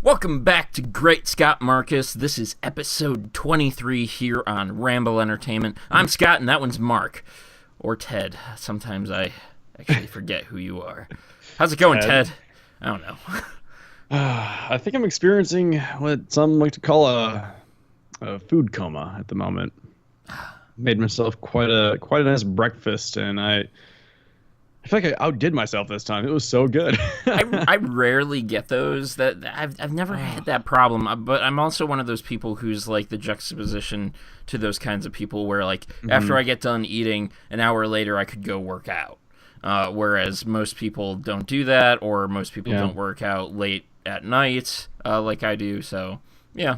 Welcome back to Great Scott Marcus. This is episode 23 here on Ramble Entertainment. I'm Scott, and that one's Mark. Or Ted. Sometimes I actually forget who you are. How's it going, Ted? I don't know. I think I'm experiencing what some like to call a food coma at the moment. Made myself quite a nice breakfast, and I feel like I outdid myself this time. It was so good. I rarely get those. I've never had that problem, but I'm also one of those people who's like the juxtaposition to those kinds of people where like after I get done eating, an hour later I could go work out. Whereas most people don't do that, or most people don't work out late at night like I do. So yeah,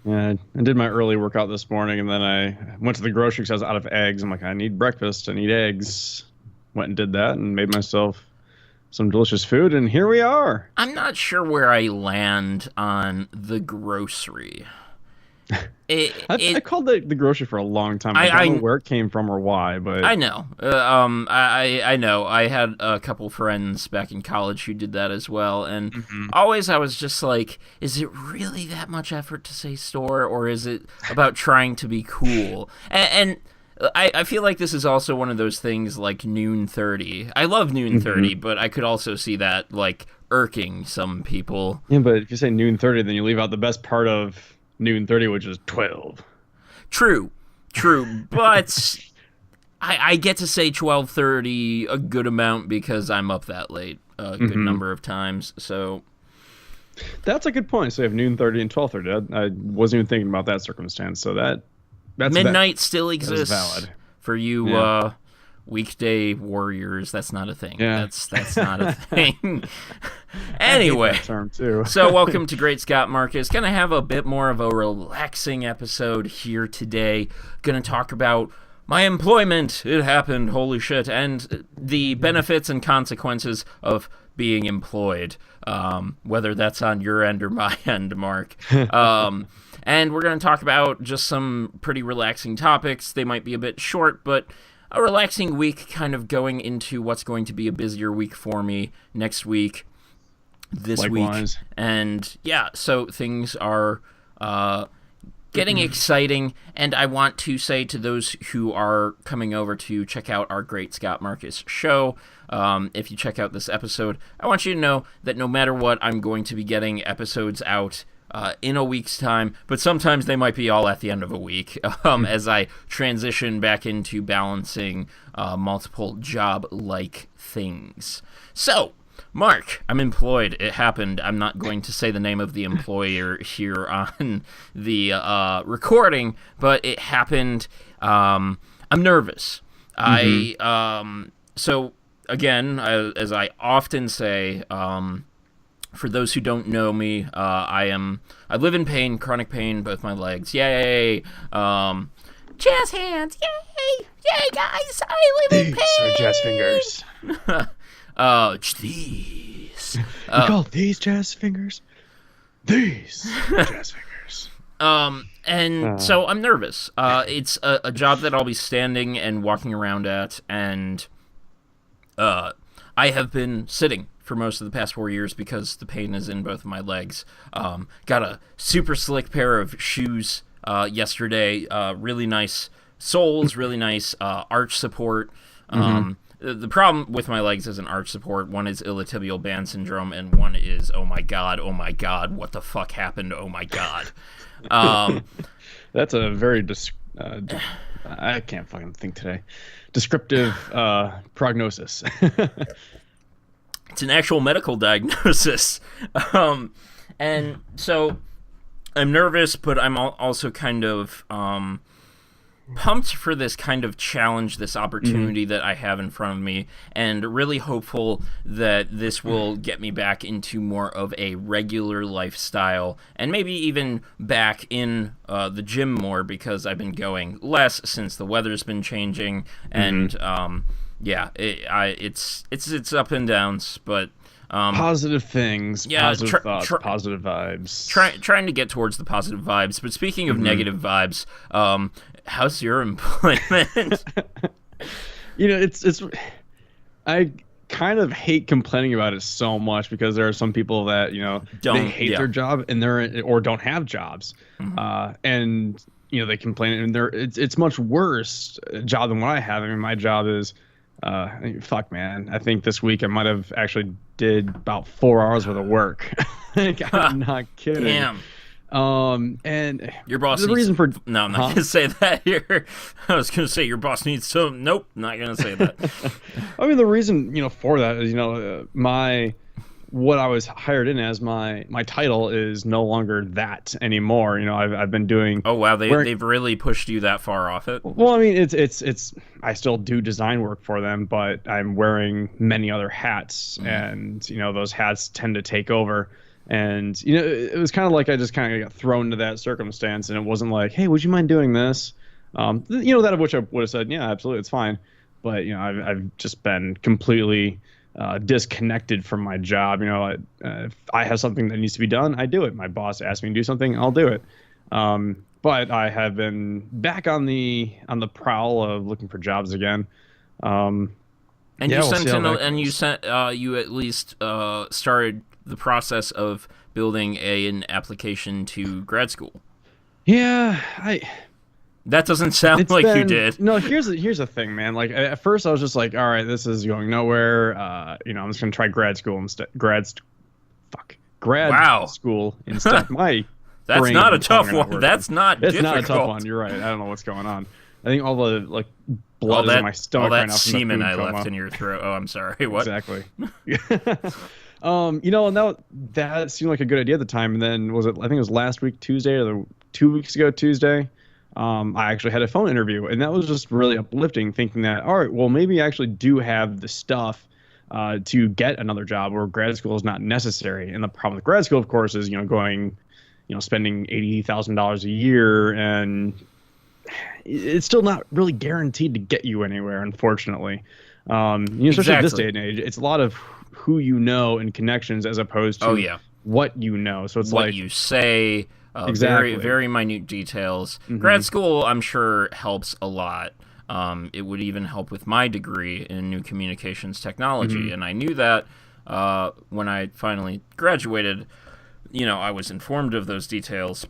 I did my early workout this morning, and then I went to the grocery because I was out of eggs. I'm like, I need breakfast. I need eggs. Went and did that and made myself some delicious food, and here we are. I'm not sure where I land on the grocery. I called the grocery for a long time. I don't know where it came from or why, but I know. I know. I had a couple friends back in college who did that as well, and always I was just like, is it really that much effort to say store, or is it about trying to be cool? And I feel like this is also one of those things like Noon 30. I love Noon 30, but I could also see that like irking some people. Yeah, but if you say Noon 30, then you leave out the best part of Noon 30, which is 12. True, but I get to say 12:30 a good amount because I'm up that late a good number of times. So that's a good point. So you have Noon 30 and 12:30. I wasn't even thinking about that circumstance. So that's midnight still exists valid for you weekday warriors. That's not a thing. Yeah. That's not a thing. Anyway, I hate that term too. So welcome to Great Scott Marcus. Gonna have a bit more of a relaxing episode here today. Gonna talk about my employment. It happened, holy shit, and the benefits and consequences of being employed, whether that's on your end or my end, Mark. And we're going to talk about just some pretty relaxing topics. They might be a bit short, but a relaxing week, kind of going into what's going to be a busier week for me next week, this Likewise. week. And yeah, so things are getting exciting. And I want to say to those who are coming over to check out our Great Scott Marcus show, if you check out this episode, I want you to know that no matter what, I'm going to be getting episodes out in a week's time, but sometimes they might be all at the end of a week as I transition back into balancing multiple job-like things. So, Mark, I'm employed. It happened. I'm not going to say the name of the employer here on the recording, but it happened. I'm nervous. So, again, as I often say, for those who don't know me, I live in pain, chronic pain, both my legs. Yay! Jazz hands! Yay! Yay, guys! I live in pain! These are jazz fingers. These. You call these jazz fingers? These jazz fingers. So I'm nervous. It's a job that I'll be standing and walking around at, and I have been sitting for most of the past 4 years because the pain is in both of my legs. Got a super slick pair of shoes yesterday. Really nice soles, really nice arch support. The problem with my legs isn't arch support. One is iliotibial band syndrome, and one is, oh my god, what the fuck happened, oh my god. That's a very, I can't fucking think today. Descriptive prognosis. It's an actual medical diagnosis. And so I'm nervous, but I'm also kind of pumped for this kind of challenge, this opportunity that I have in front of me, and really hopeful that this will get me back into more of a regular lifestyle, and maybe even back in the gym more, because I've been going less since the weather's been changing, and it's up and downs, but positive things, positive thoughts, positive vibes. Trying to get towards the positive vibes. But speaking of negative vibes, how's your employment? It's I kind of hate complaining about it so much because there are some people that they hate their job and or don't have jobs, and they complain, and it's much worse job than what I have. I mean, my job is fuck, man. I think this week I might have actually did about 4 hours worth of work. I'm not kidding. Damn. And your boss the needs reason for no, I'm not gonna say that here. I was gonna say your boss needs some. Nope, not gonna say that. I mean, the reason for that is what I was hired in as, my title is no longer that anymore. I've been doing. Oh wow, they've really pushed you that far off it. Well, I mean, it's I still do design work for them, but I'm wearing many other hats, and those hats tend to take over. And it was kind of like I just kind of got thrown into that circumstance, and it wasn't like, hey, would you mind doing this? That of which I would have said, yeah, absolutely, it's fine. But I've just been completely disconnected from my job. If I have something that needs to be done, I do it. My boss asks me to do something, I'll do it. But I have been back on the prowl of looking for jobs again. And you at least started the process of building an application to grad school. Yeah, that doesn't sound like you did. No, here's the thing, man. Like at first I was just like, all right, this is going nowhere. I'm just gonna try grad school instead. Grad school instead. That's not a tough one. It's not a tough one. You're right. I don't know what's going on. I think all the blood is in my stomach right now. All that semen I left in your throat. Oh, I'm sorry. What? Exactly. And that seemed like a good idea at the time. And then I think it was last week Tuesday, or 2 weeks ago Tuesday. I actually had a phone interview, and that was just really uplifting, thinking that, all right, well, maybe I actually do have the stuff to get another job where grad school is not necessary. And the problem with grad school, of course, is spending $80,000 a year, and it's still not really guaranteed to get you anywhere, unfortunately. Especially at this day and age, it's a lot of who you know and connections as opposed to what you know. So it's what you say, very, very minute details. Grad school, I'm sure, helps a lot. It would even help with my degree in new communications technology, and I knew that when I finally graduated. I was informed of those details,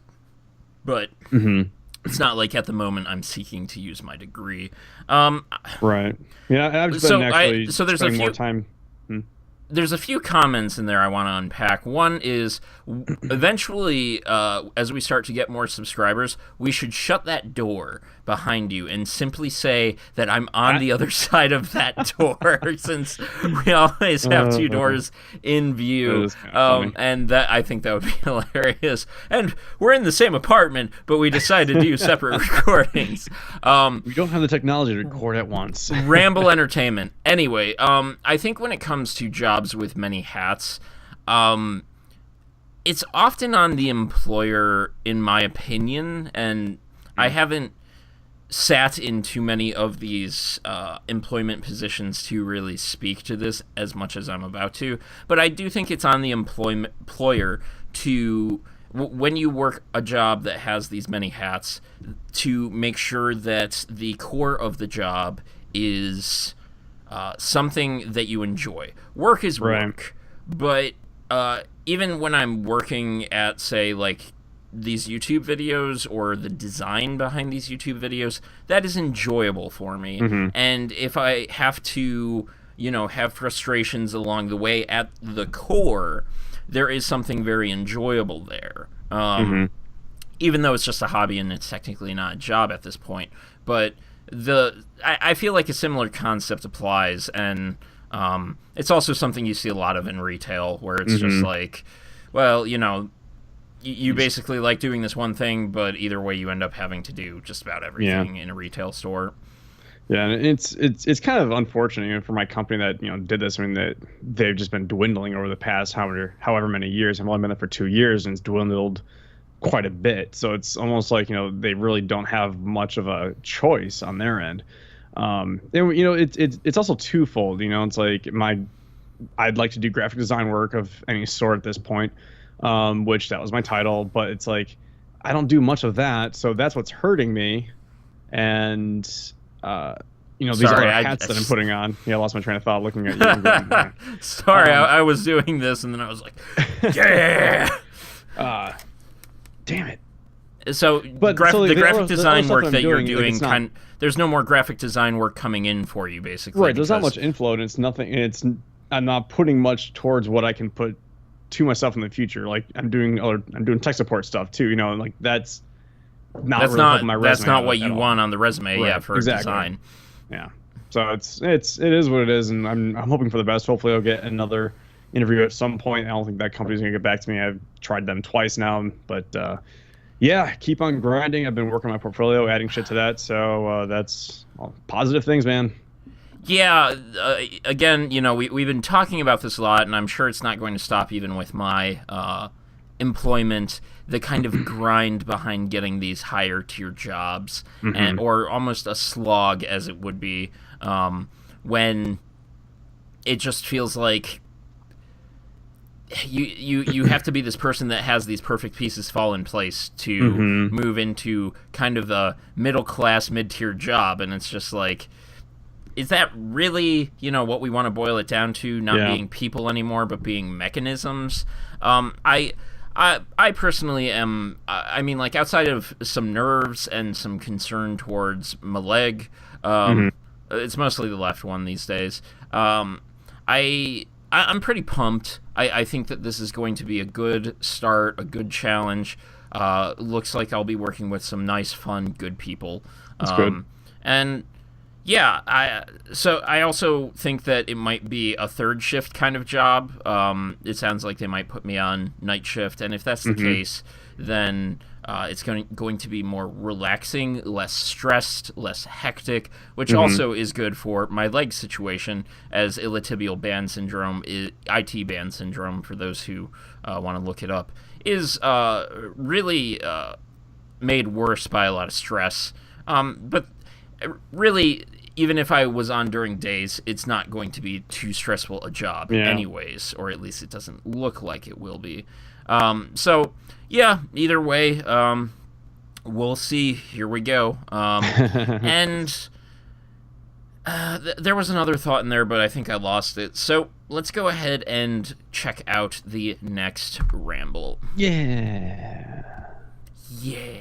but it's not like at the moment I'm seeking to use my degree. Right. Yeah, I've just been spending more time. There's a few comments in there I want to unpack. One is, eventually, as we start to get more subscribers, we should shut that door behind you and simply say that I'm on the other side of that door, since we always have two doors in view. And I think that would be hilarious. And we're in the same apartment, but we decided to do separate recordings. We don't have the technology to record at once. Ramble Entertainment. Anyway, I think when it comes to jobs with many hats, it's often on the employer, in my opinion, and I haven't sat in too many of these employment positions to really speak to this as much as I'm about to, but I do think it's on the employer to, when you work a job that has these many hats, to make sure that the core of the job is something that you enjoy. Work is work, but even when I'm working at, say, like these YouTube videos or the design behind these YouTube videos, that is enjoyable for me. And if I have to, have frustrations along the way, at the core, there is something very enjoyable there. Even though it's just a hobby and it's technically not a job at this point, but I feel like a similar concept applies, and it's also something you see a lot of in retail, where it's just like, well, you basically like doing this one thing, but either way you end up having to do just about everything in a retail store. Yeah, and it's kind of unfortunate for my company that did this. I mean, that they've just been dwindling over the past however many years. I've only been there for 2 years, and it's dwindled quite a bit. So it's almost like they really don't have much of a choice on their end. And it's also twofold. It's like I'd like to do graphic design work of any sort at this point, which that was my title, but it's like I don't do much of that, so that's what's hurting me. And these Sorry, other hats that I'm putting on. Yeah, I lost my train of thought looking at you. And going, yeah. Sorry, I was doing this, and then I was like, yeah. Damn it. So, the graphic design work that you're doing, not, there's no more graphic design work coming in for you, basically. Right, there's not much inflow, and it's nothing. I'm not putting much towards what I can put to myself in the future. Like I'm doing tech support stuff too. Like that's not really helping my resume. That's not what you want on the resume, right, for exactly. design. Yeah. So it is what it is, and I'm hoping for the best. Hopefully, I'll get another interview at some point. I don't think that company's gonna get back to me. I've tried them twice now, but yeah, keep on grinding. I've been working on my portfolio, adding shit to that. So that's positive things, man. Yeah, again, we've been talking about this a lot, and I'm sure it's not going to stop even with my employment, the kind of grind behind getting these higher tier jobs, or almost a slog as it would be, when it just feels like you have to be this person that has these perfect pieces fall in place to move into kind of a middle-class, mid-tier job, and it's just like, is that really, what we want to boil it down to? Not being people anymore, but being mechanisms. I personally am. I mean, like outside of some nerves and some concern towards my leg, it's mostly the left one these days. I'm pretty pumped. I think that this is going to be a good start, a good challenge. Looks like I'll be working with some nice, fun, good people. That's good. And yeah, I also think that it might be a third shift kind of job. It sounds like they might put me on night shift, and if that's the case, then it's going to be more relaxing, less stressed, less hectic, which also is good for my leg situation, as iliotibial band syndrome, IT band syndrome, for those who want to look it up, is really made worse by a lot of stress. But really, even if I was on during days, it's not going to be too stressful a job anyways, or at least it doesn't look like it will be. So, yeah, either way, we'll see. Here we go. And there was another thought in there, but I think I lost it. So let's go ahead and check out the next ramble. Yeah. Yeah.